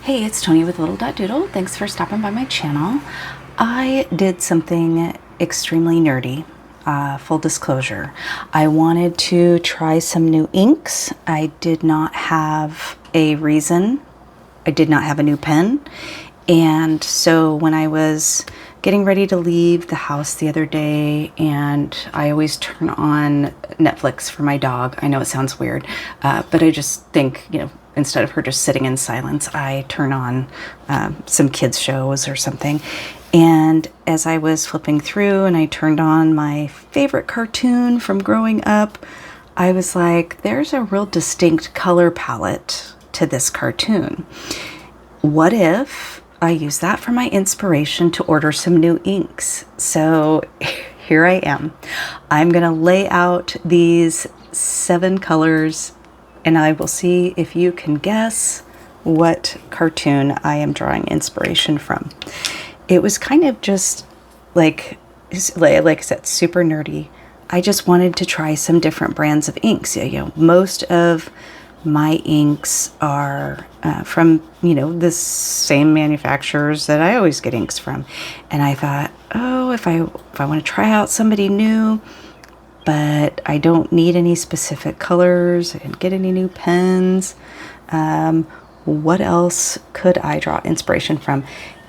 Hey, it's Tony with lidl.doodle. Thanks for stopping by my channel. I did something extremely nerdy. Full disclosure. I wanted to try some new inks. I did not have a reason. I did not have a new pen. And so when I was getting ready to leave the house the other day, and I always turn on Netflix for my dog. I know it sounds weird, but I just think, instead of her just sitting in silence, I turn on some kids shows or something. And as I was flipping through and I turned on my favorite cartoon from growing up, I was like, there's a real distinct color palette to this cartoon. What if I use that for my inspiration to order some new inks? So here I am. I'm going to lay out these 7 colors and I will see if you can guess what cartoon I am drawing inspiration from. It was kind of just like I said, super nerdy. I just wanted to try some different brands of inks. Most of my inks are from, the same manufacturers that I always get inks from. And I thought, oh, if I want to try out somebody new, but I don't need any specific colors, I didn't get any new pens, what else could I draw inspiration from?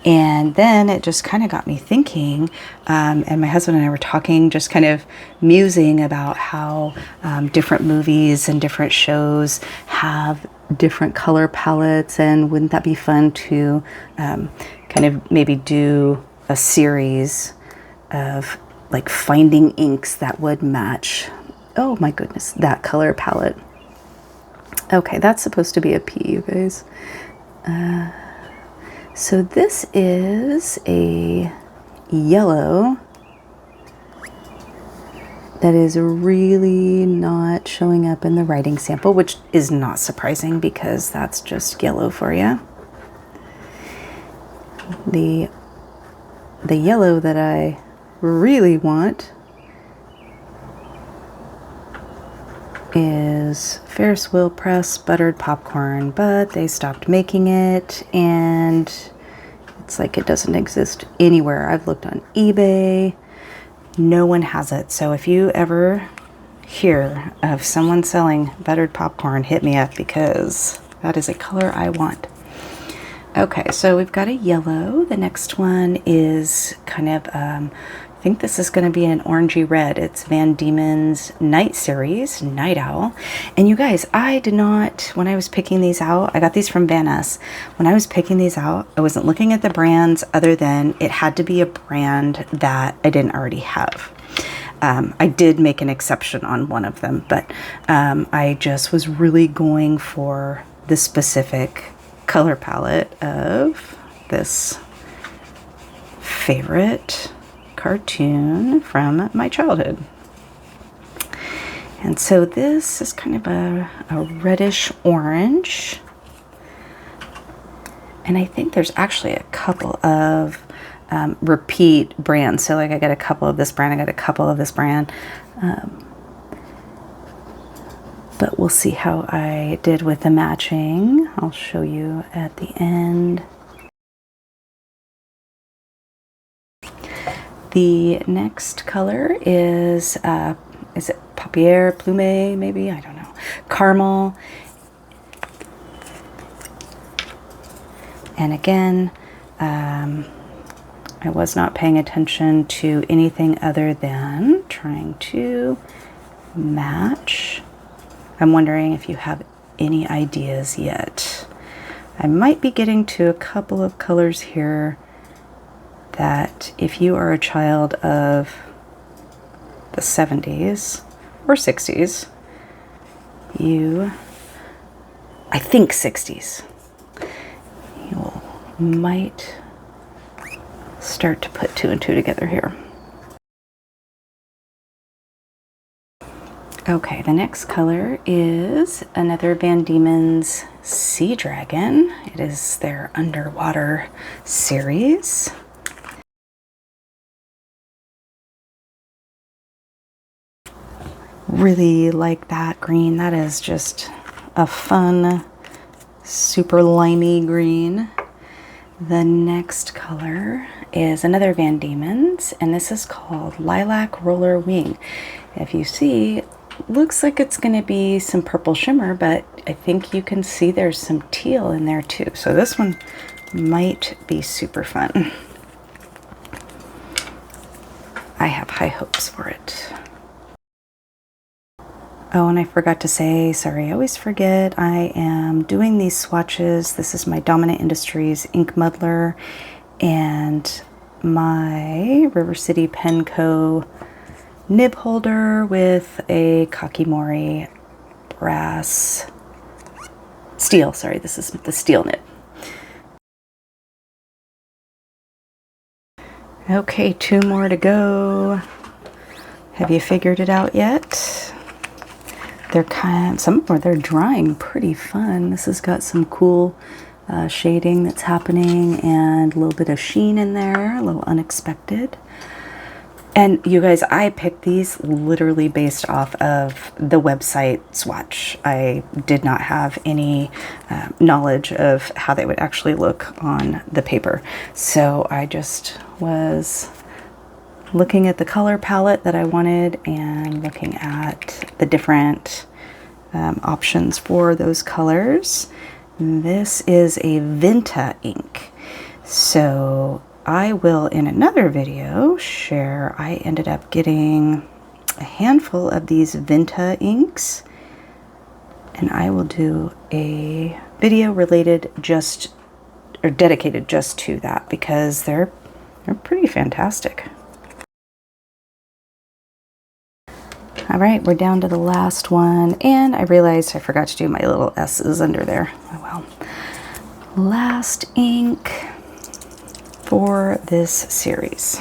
And then it just kind of got me thinking, and my husband and I were talking, just kind of musing about how different movies and different shows have different color palettes, and wouldn't that be fun to kind of maybe do a series of like finding inks that would match, oh my goodness, that color palette. Okay, that's supposed to be a P, you guys. So this is a yellow that is really not showing up in the writing sample, which is not surprising because that's just yellow for you. The yellow that I really want is Ferris Wheel Press Buttered Popcorn, but they stopped making it and it's like it doesn't exist anywhere. I've looked on eBay, no one has it. So if you ever hear of someone selling buttered popcorn, hit me up because that is a color I want. Okay, so we've got a yellow. The next one is kind of I think this is going to be an orangey red. It's Van Diemen's Night Series, Night Owl. And you guys, I did not, when I was picking these out, I got these from Van Ness. When I was picking these out, I wasn't looking at the brands other than it had to be a brand that I didn't already have. I did make an exception on one of them, but I just was really going for the specific color palette of this favorite cartoon from my childhood. And so this is kind of a reddish orange, and I think there's actually a couple of repeat brands. So like I got a couple of this brand, I got a couple of this brand, but we'll see how I did with the matching. I'll show you at the end. The next color is it Paupière Plume, maybe? I don't know. Caramel. And again, I was not paying attention to anything other than trying to match. I'm wondering if you have any ideas yet. I might be getting to a couple of colors here that if you are a child of the 70s or 60s, I think 60s, you might start to put 2 and 2 together here. Okay, the next color is another Van Diemen's Sea Dragon. It is their underwater series. Really like that green. That is just a fun super limey green. The next color is another Van Diemen's, and this is called Lilac Roller Wing. If you see, looks like it's going to be some purple shimmer, but I think you can see there's some teal in there too. So this one might be super fun. I have high hopes for it. Oh, and I forgot to say, sorry, I always forget, I am doing these swatches. This is my Dominant Industries ink muddler and my River City Penco nib holder with a Kakimori brass steel. Sorry, this is the steel nib. Okay, 2 more to go. Have you figured it out yet? They're they're drying pretty fun. This has got some cool shading that's happening and a little bit of sheen in there, a little unexpected. And you guys, I picked these literally based off of the website swatch. I did not have any knowledge of how they would actually look on the paper. So I just was looking at the color palette that I wanted and looking at the different options for those colors. This is a Vinta ink. So I will, in another video, share, I ended up getting a handful of these Vinta inks, and I will do a video related just, or dedicated just to that, because they're pretty fantastic. All right, we're down to the last one, and I realized I forgot to do my little S's under there. Oh well. Last ink for this series.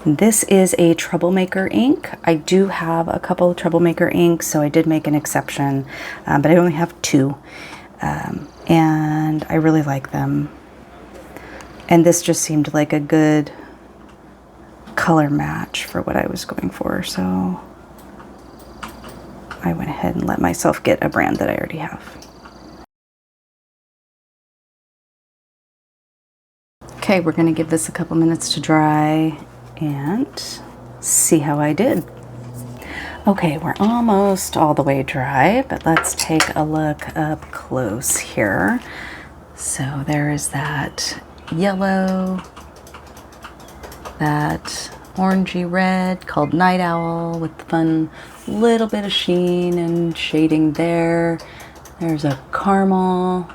This is a Troublemaker ink. I do have a couple of Troublemaker inks, so I did make an exception, but I only have 2, and I really like them. And this just seemed like a good color match for what I was going for, so I went ahead and let myself get a brand that I already have. Okay, we're going to give this a couple minutes to dry and see how I did. Okay, we're almost all the way dry, but let's take a look up close here. So there is that yellow, that orangey red called Night Owl with the fun little bit of sheen and shading there. There's a caramel.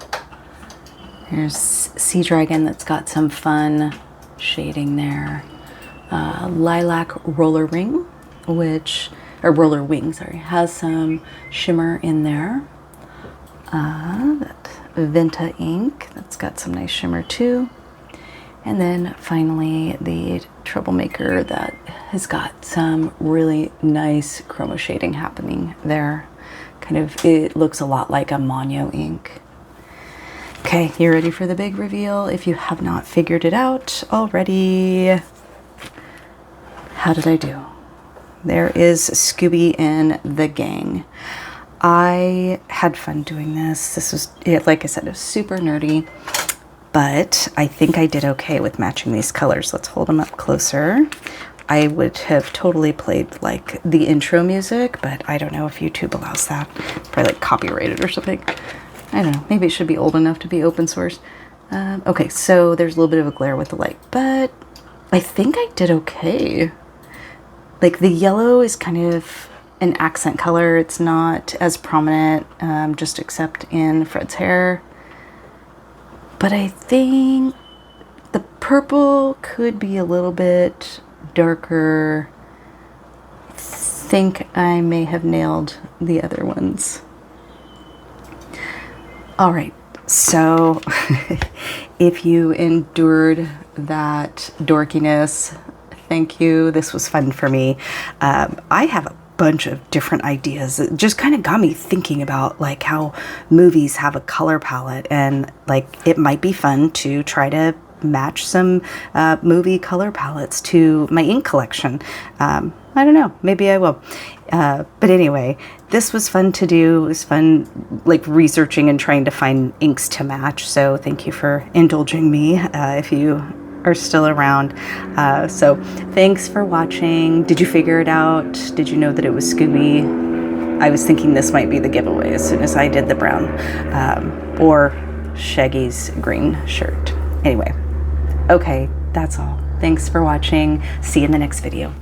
There's Sea Dragon that's got some fun shading there. Lilac Roller Ring, Roller Wing, sorry, has some shimmer in there. That Vinta ink, that's got some nice shimmer too. And then finally the Troublemaker that has got some really nice chroma shading happening there. Kind of, it looks a lot like a Monyo ink. Okay, you ready for the big reveal? If you have not figured it out already, how did I do? There is Scooby and the gang. I had fun doing this. This was, like I said, it was super nerdy, but I think I did okay with matching these colors. Let's hold them up closer. I would have totally played like the intro music, but I don't know if YouTube allows that. Probably like copyrighted or something. I don't know, maybe it should be old enough to be open source. Okay, so there's a little bit of a glare with the light, but I think I did okay. Like the yellow is kind of an accent color. It's not as prominent, just except in Fred's hair. But I think the purple could be a little bit darker. I think I may have nailed the other ones. All right, so if you endured that dorkiness, thank you. This was fun for me. I have a bunch of different ideas. It just kind of got me thinking about like how movies have a color palette, and like it might be fun to try to match some movie color palettes to my ink collection. I don't know, maybe I will. But anyway, this was fun to do. It was fun like researching and trying to find inks to match. So thank you for indulging me if you are still around. So thanks for watching. Did you figure it out? Did you know that it was Scooby? I was thinking this might be the giveaway as soon as I did the brown or Shaggy's green shirt. Anyway, okay, that's all. Thanks for watching. See you in the next video.